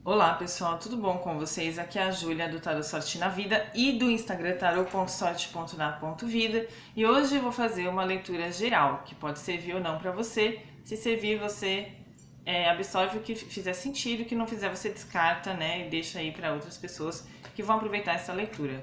Olá pessoal, tudo bom com vocês? Aqui é a Júlia do Tarô Sorte na Vida e do Instagram tarô.sorte.na.vida, e hoje eu vou fazer uma leitura geral, que pode servir ou não para você. Se servir, você absorve o que fizer sentido, o que não fizer você descarta, né? E deixa aí para outras pessoas que vão aproveitar essa leitura.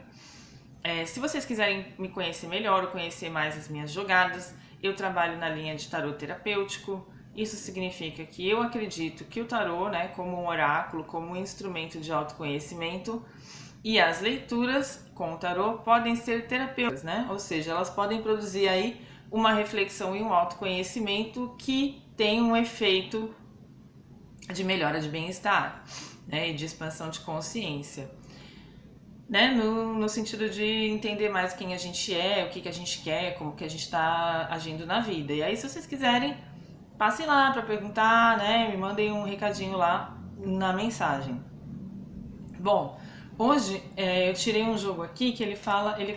Se vocês quiserem me conhecer melhor ou conhecer mais as minhas jogadas, eu trabalho na linha de tarô terapêutico. Isso significa que eu acredito que o tarô, né, como um oráculo, como um instrumento de autoconhecimento, e as leituras com o tarô podem ser terapêuticas, né? Ou seja, elas podem produzir aí uma reflexão e um autoconhecimento que tem um efeito de melhora de bem-estar, né, e de expansão de consciência, né, no sentido de entender mais quem a gente é, o que a gente quer, como que a gente está agindo na vida. E aí, se vocês quiserem, passem lá para perguntar, né, me mandem um recadinho lá na mensagem. Bom, hoje eu tirei um jogo aqui que ele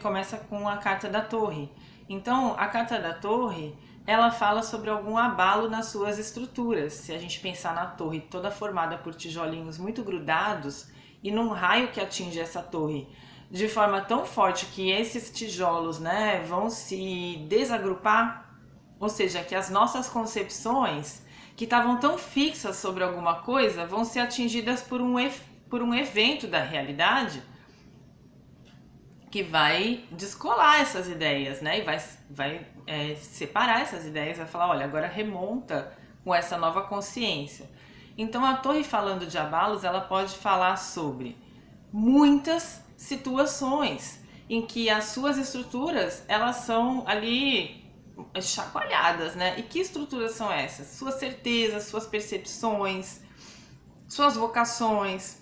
começa com a carta da torre. Então, a carta da torre, ela fala sobre algum abalo nas suas estruturas. Se a gente pensar na torre toda formada por tijolinhos muito grudados, e num raio que atinge essa torre de forma tão forte que esses tijolos, né, vão se desagrupar, ou seja, que as nossas concepções que estavam tão fixas sobre alguma coisa vão ser atingidas por um evento da realidade que vai descolar essas ideias, né, e vai separar essas ideias, vai falar, olha, agora remonta com essa nova consciência. Então, a torre, falando de abalos, ela pode falar sobre muitas situações em que as suas estruturas, elas são ali chacoalhadas, né? E que estruturas são essas? Suas certezas, suas percepções, suas vocações.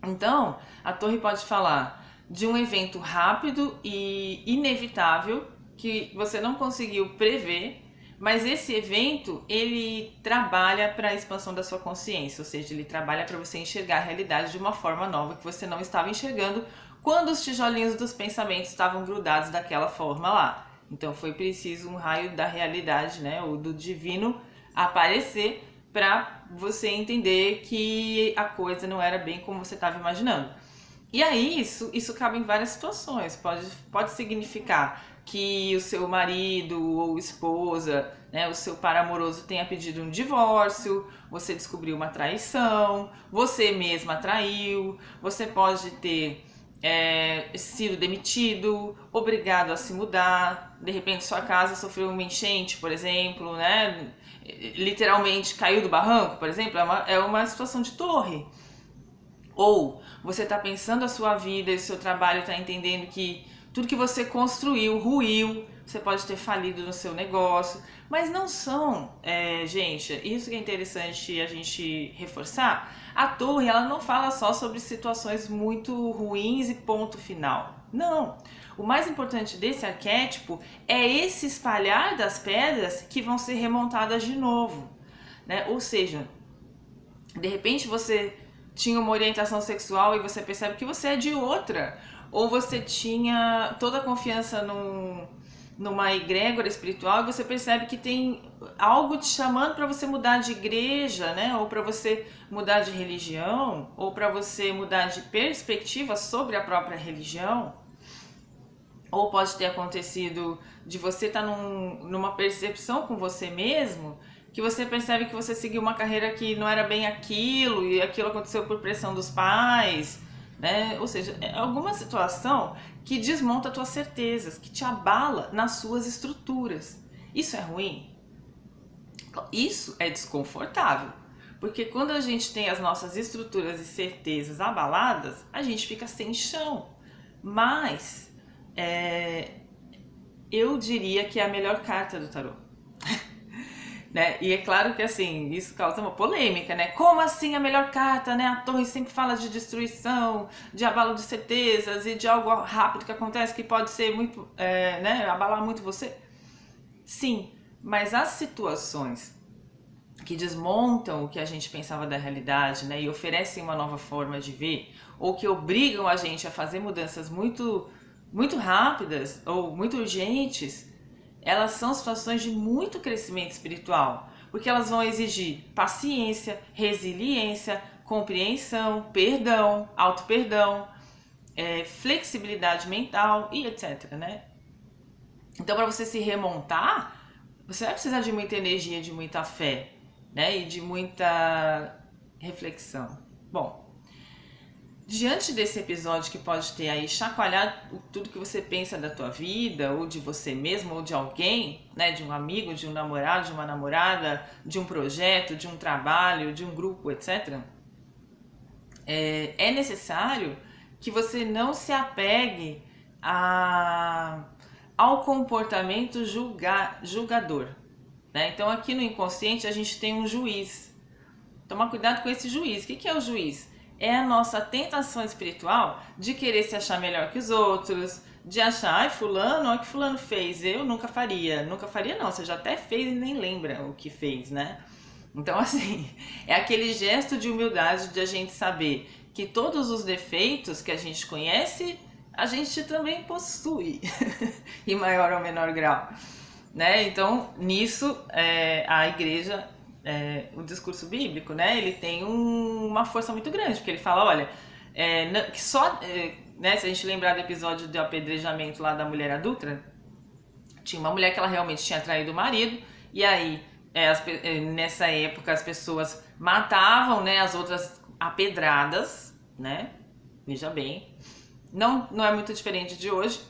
Então, a torre pode falar de um evento rápido e inevitável que você não conseguiu prever, mas esse evento, ele trabalha para a expansão da sua consciência, ou seja, ele trabalha para você enxergar a realidade de uma forma nova que você não estava enxergando quando os tijolinhos dos pensamentos estavam grudados daquela forma lá. Então foi preciso um raio da realidade, né, ou do divino aparecer para você entender que a coisa não era bem como você estava imaginando. E aí isso cabe em várias situações. Pode significar que o seu marido ou esposa, né, o seu par amoroso tenha pedido um divórcio, você descobriu uma traição, você mesma traiu, você pode ter sido demitido, obrigado a se mudar, de repente sua casa sofreu uma enchente, por exemplo, né, literalmente caiu do barranco, por exemplo, é uma situação de torre. Ou você está pensando a sua vida e o seu trabalho, está entendendo que tudo que você construiu ruiu, você pode ter falido no seu negócio, mas não são, gente, isso que é interessante a gente reforçar. A torre, ela não fala só sobre situações muito ruins e ponto final. Não. O mais importante desse arquétipo é esse espalhar das pedras que vão ser remontadas de novo, né? Ou seja, de repente você tinha uma orientação sexual e você percebe que você é de outra, ou você tinha toda a confiança numa egrégora espiritual e você percebe que tem algo te chamando para você mudar de igreja, né? Ou para você mudar de religião, ou para você mudar de perspectiva sobre a própria religião. Ou pode ter acontecido de você estar numa percepção com você mesmo, que você percebe que você seguiu uma carreira que não era bem aquilo, e aquilo aconteceu por pressão dos pais, né? Ou seja, é alguma situação que desmonta as tuas certezas, que te abala nas suas estruturas. Isso é ruim? Isso é desconfortável, porque quando a gente tem as nossas estruturas e certezas abaladas, a gente fica sem chão. Mas eu diria que é a melhor carta do tarô. Né? E é claro que assim, isso causa uma polêmica, né? Como assim a melhor carta, né? A torre sempre fala de destruição, de abalo de certezas e de algo rápido que acontece que pode ser muito, né? Abalar muito você. Sim, mas as situações que desmontam o que a gente pensava da realidade, né? E oferecem uma nova forma de ver, ou que obrigam a gente a fazer mudanças muito rápidas ou muito urgentes, elas são situações de muito crescimento espiritual, porque elas vão exigir paciência, resiliência, compreensão, perdão, auto-perdão, flexibilidade mental e etc, né? Então, para você se remontar, você vai precisar de muita energia, de muita fé, né? E de muita reflexão. Bom, diante desse episódio que pode ter aí chacoalhado tudo que você pensa da tua vida, ou de você mesmo, ou de alguém, né? De um amigo, de um namorado, de uma namorada, de um projeto, de um trabalho, de um grupo, etc. É necessário que você não se apegue ao comportamento julgador, né? Então aqui no inconsciente a gente tem um juiz. Toma cuidado com esse juiz. O que é o juiz? É a nossa tentação espiritual de querer se achar melhor que os outros, de achar, ai fulano, olha o que fulano fez, eu nunca faria. Nunca faria não, você já até fez e nem lembra o que fez, né? Então assim, é aquele gesto de humildade de a gente saber que todos os defeitos que a gente conhece, a gente também possui, em maior ou menor grau, né? Então, nisso, a igreja, o discurso bíblico, né? Ele tem uma força muito grande, porque ele fala, olha, que só, né? Se a gente lembrar do episódio do apedrejamento lá da mulher adúltera, tinha uma mulher que ela realmente tinha traído o marido, e aí, nessa época, as pessoas matavam, né, as outras a pedradas, né? Veja bem. Não é muito diferente de hoje,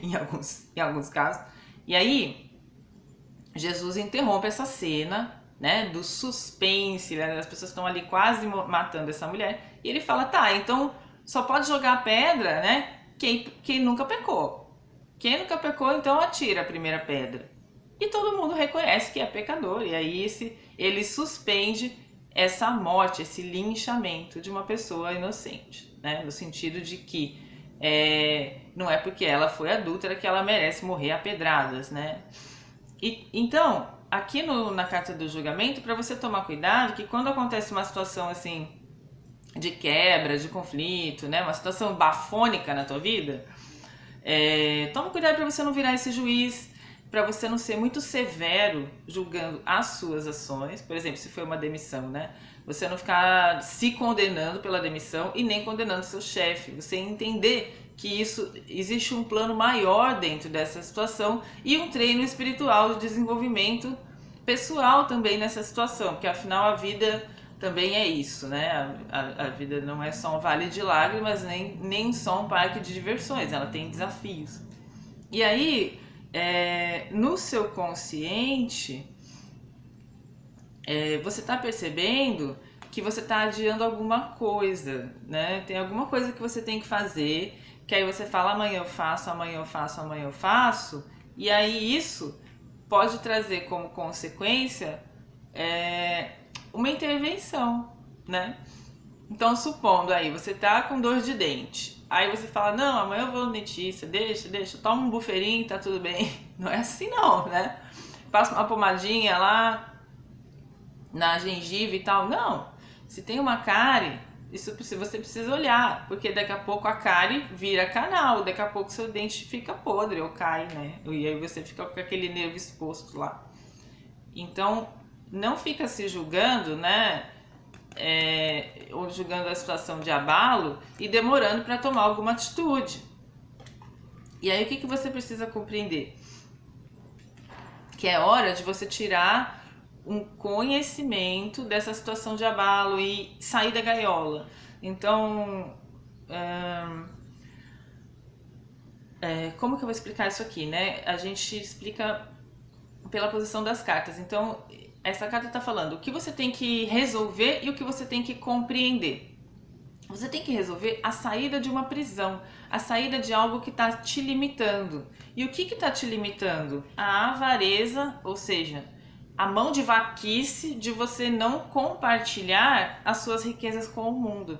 em alguns casos. E aí, Jesus interrompe essa cena, né, do suspense, né, as pessoas estão ali quase matando essa mulher, e ele fala, tá, então só pode jogar a pedra, né, quem nunca pecou. Quem nunca pecou, então atira a primeira pedra. E todo mundo reconhece que é pecador, e aí ele suspende essa morte, esse linchamento de uma pessoa inocente, né? No sentido de que não é porque ela foi adúltera que ela merece morrer a pedradas, né? Então, aqui na carta do julgamento, para você tomar cuidado, que quando acontece uma situação assim de quebra, de conflito, né? Uma situação bafônica na tua vida, toma cuidado para você não virar esse juiz, para você não ser muito severo julgando as suas ações. Por exemplo, se foi uma demissão, né? Você não ficar se condenando pela demissão e nem condenando seu chefe. Você entender que existe um plano maior dentro dessa situação e um treino espiritual de desenvolvimento pessoal também nessa situação, porque afinal a vida também é isso, né? A vida não é só um vale de lágrimas, nem só um parque de diversões, ela tem desafios. E aí, no seu consciente, você está percebendo que você está adiando alguma coisa, né? Tem alguma coisa que você tem que fazer, que aí você fala amanhã eu faço, amanhã eu faço, amanhã eu faço, e aí isso pode trazer como consequência uma intervenção, né? Então, supondo aí, você tá com dor de dente, aí você fala, não, amanhã eu vou no dentista, deixa, toma um buferinho, tá tudo bem. Não é assim não, né? Passa uma pomadinha lá na gengiva e tal. Não, se tem uma cárie, você precisa olhar, porque daqui a pouco a cárie vira canal, daqui a pouco seu dente fica podre ou cai, né? E aí você fica com aquele nervo exposto lá. Então, não fica se julgando, né? Ou julgando a situação de abalo e demorando para tomar alguma atitude. E aí o que você precisa compreender? Que é hora de você tirar um conhecimento dessa situação de abalo e sair da gaiola. Então, como que eu vou explicar isso aqui, né? A gente explica pela posição das cartas. Então, essa carta está falando o que você tem que resolver e o que você tem que compreender. Você tem que resolver a saída de uma prisão, a saída de algo que está te limitando. E o que está te limitando? A avareza, ou seja, a mão de vaquice de você não compartilhar as suas riquezas com o mundo.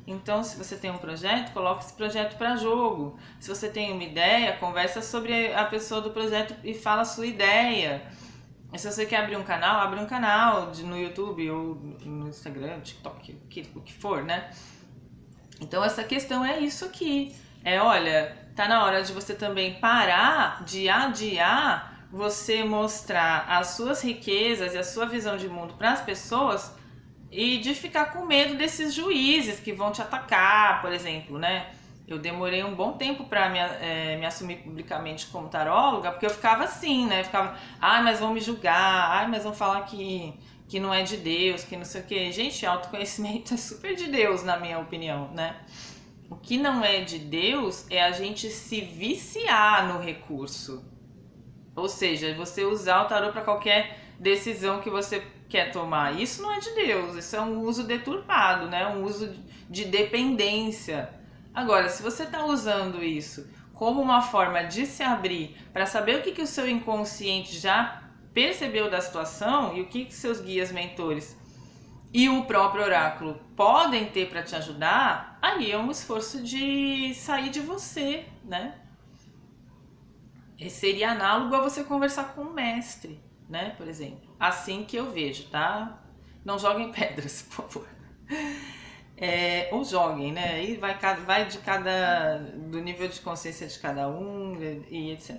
Então, se você tem um projeto, coloque esse projeto para jogo. Se você tem uma ideia, conversa sobre a pessoa do projeto e fala a sua ideia. E se você quer abrir um canal, abre um canal no YouTube ou no Instagram, TikTok, o que for, né? Então, essa questão é isso aqui. Olha, tá na hora de você também parar de adiar você mostrar as suas riquezas e a sua visão de mundo para as pessoas E de ficar com medo desses juízes que vão te atacar, por exemplo, né? Eu demorei um bom tempo para me assumir publicamente como taróloga, porque eu ficava assim, né? Eu ficava, ai, mas vão me julgar, ai, mas vão falar que não é de Deus, que não sei o quê. Gente, autoconhecimento é super de Deus, na minha opinião, né? O que não é de Deus é a gente se viciar no recurso. Ou seja, você usar o tarô para qualquer decisão que você quer tomar. Isso não é de Deus, isso é um uso deturpado, né? Um uso de dependência. Agora, se você está usando isso como uma forma de se abrir para saber o que o seu inconsciente já percebeu da situação e o que seus guias mentores e o próprio oráculo podem ter para te ajudar, aí é um esforço de sair de você, né? Seria análogo a você conversar com um mestre, né? Por exemplo. Assim que eu vejo, tá? Não joguem pedras, por favor. Ou joguem, né? Aí vai do nível de consciência de cada um e etc.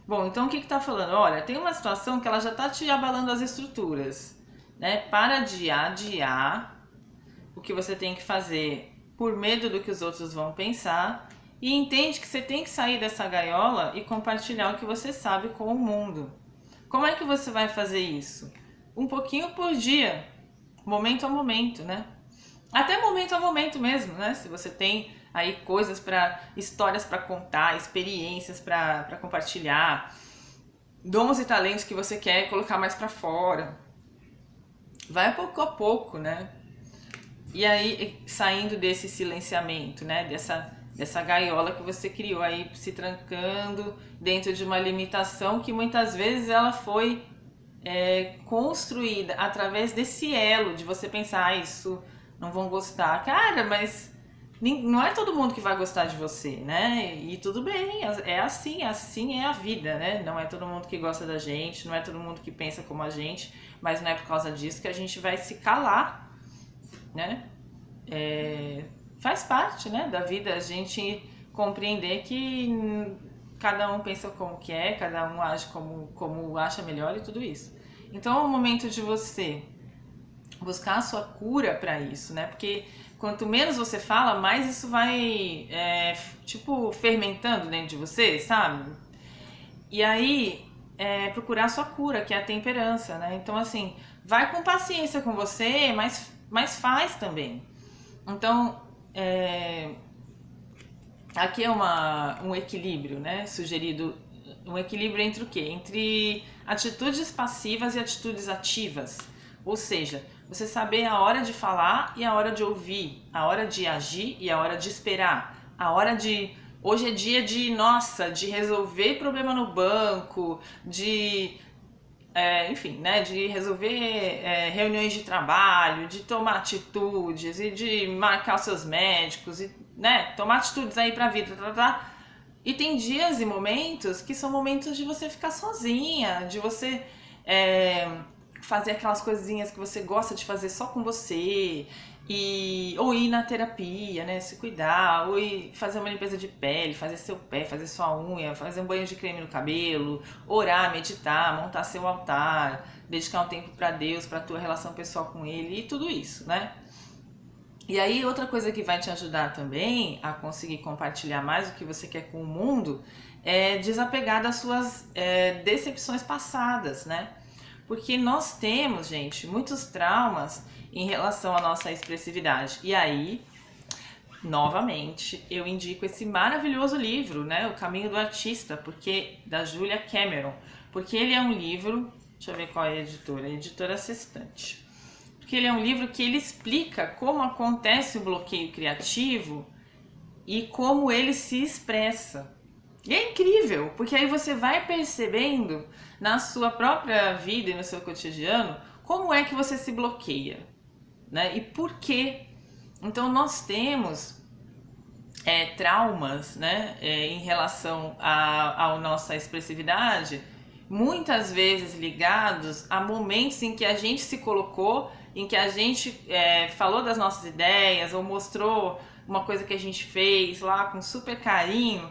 Bom, então o que tá falando? Olha, tem uma situação que ela já tá te abalando as estruturas, né? Para de adiar o que você tem que fazer por medo do que os outros vão pensar e entende que você tem que sair dessa gaiola e compartilhar o que você sabe com o mundo. Como é que você vai fazer isso? Um pouquinho por dia, momento a momento, né? Até momento a momento mesmo, né? Se você tem aí histórias para contar, experiências para compartilhar, dons e talentos que você quer colocar mais para fora. Vai pouco a pouco, né? E aí, saindo desse silenciamento, né? Dessa gaiola que você criou aí, se trancando dentro de uma limitação que muitas vezes ela foi construída através desse elo de você pensar, isso não vão gostar. Cara, mas não é todo mundo que vai gostar de você, né? E tudo bem, é assim é a vida, né? Não é todo mundo que gosta da gente, não é todo mundo que pensa como a gente, mas não é por causa disso que a gente vai se calar, né? Faz parte, né, da vida a gente compreender que cada um pensa como quer, cada um age como acha melhor e tudo isso. Então é o momento de você buscar a sua cura para isso, né? Porque quanto menos você fala, mais isso vai, fermentando dentro de você, sabe? E aí, procurar a sua cura, que é a temperança, né? Então, assim, vai com paciência com você, mas faz também. Então, aqui é um equilíbrio, né? Sugerido, um equilíbrio entre o quê? Entre atitudes passivas e atitudes ativas. Ou seja, você saber a hora de falar e a hora de ouvir, a hora de agir e a hora de esperar, a hora de... Hoje é dia de resolver problema no banco, enfim, né, de resolver reuniões de trabalho, de tomar atitudes e de marcar os seus médicos, e, né, tomar atitudes aí pra vida, E tem dias e momentos que são momentos de você ficar sozinha, de você fazer aquelas coisinhas que você gosta de fazer só com você, ou ir na terapia, né, se cuidar, ou ir fazer uma limpeza de pele, fazer seu pé, fazer sua unha, fazer um banho de creme no cabelo, orar, meditar, montar seu altar, dedicar um tempo para Deus, para a tua relação pessoal com Ele e tudo isso, né? E aí outra coisa que vai te ajudar também a conseguir compartilhar mais o que você quer com o mundo é desapegar das suas decepções passadas, né? Porque nós temos, gente, muitos traumas em relação à nossa expressividade. E aí, novamente, eu indico esse maravilhoso livro, né? O Caminho do Artista, da Julia Cameron. Porque ele é um livro... Deixa eu ver qual é a editora Sextante. Porque ele é um livro que ele explica como acontece o bloqueio criativo e como ele se expressa. E é incrível, porque aí você vai percebendo na sua própria vida e no seu cotidiano como é que você se bloqueia, né? E por quê? Então nós temos traumas, né, em relação à nossa expressividade, muitas vezes ligados a momentos em que a gente se colocou, em que a gente falou das nossas ideias ou mostrou uma coisa que a gente fez lá com super carinho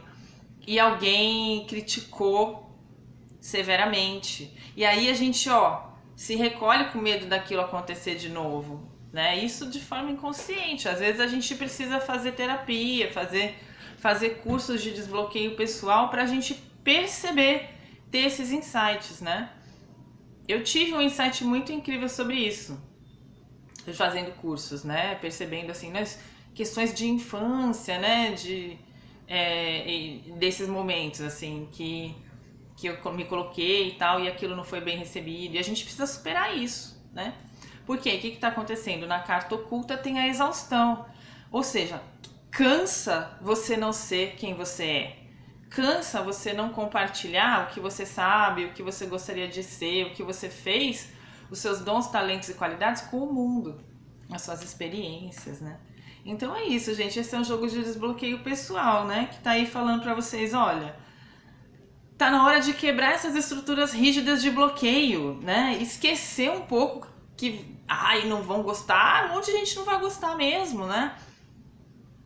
e alguém criticou severamente. E aí a gente, se recolhe com medo daquilo acontecer de novo. né? Isso de forma inconsciente. Às vezes a gente precisa fazer terapia, fazer cursos de desbloqueio pessoal para a gente perceber, ter esses insights, né? Eu tive um insight muito incrível sobre isso, fazendo cursos, né? Percebendo assim, nas questões de infância, né? Desses momentos assim que eu me coloquei e tal, e aquilo não foi bem recebido, e a gente precisa superar isso, né? Por quê? O que está acontecendo? Na carta oculta tem a exaustão, ou seja, cansa você não ser quem você é, cansa você não compartilhar o que você sabe, o que você gostaria de ser, o que você fez, os seus dons, talentos e qualidades com o mundo, as suas experiências, né? Então é isso, gente, esse é um jogo de desbloqueio pessoal, né? Que tá aí falando pra vocês, olha, tá na hora de quebrar essas estruturas rígidas de bloqueio, né? Esquecer um pouco que, não vão gostar, um monte de gente não vai gostar mesmo, né?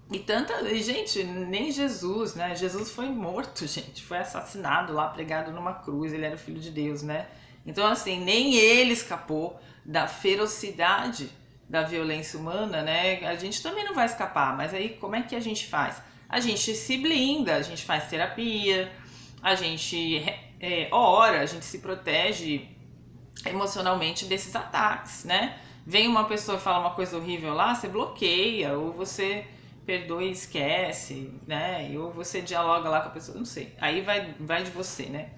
E gente, nem Jesus, né? Jesus foi morto, gente, foi assassinado lá, pregado numa cruz, ele era o filho de Deus, né? Então, assim, nem ele escapou da ferocidade da violência humana, né? A gente também não vai escapar, mas aí como é que a gente faz? A gente se blinda, a gente faz terapia, a gente ora, a gente se protege emocionalmente desses ataques, né? Vem uma pessoa e fala uma coisa horrível lá, você bloqueia, ou você perdoa e esquece, né? Ou você dialoga lá com a pessoa, não sei. Aí vai de você, né?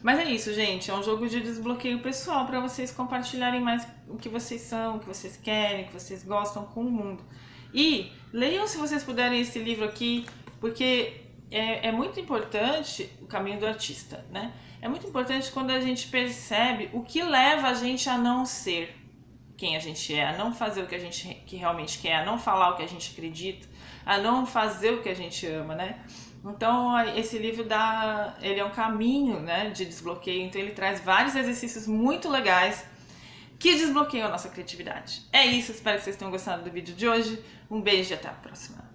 Mas é isso, gente. É um jogo de desbloqueio pessoal para vocês compartilharem mais o que vocês são, o que vocês querem, o que vocês gostam com o mundo. E leiam, se vocês puderem, esse livro aqui, porque é muito importante o caminho do artista, né? É muito importante quando a gente percebe o que leva a gente a não ser quem a gente é, a não fazer o que a gente realmente quer, a não falar o que a gente acredita, a não fazer o que a gente ama, né? Então esse livro ele é um caminho, né, de desbloqueio, então ele traz vários exercícios muito legais que desbloqueiam a nossa criatividade. É isso, espero que vocês tenham gostado do vídeo de hoje, um beijo e até a próxima.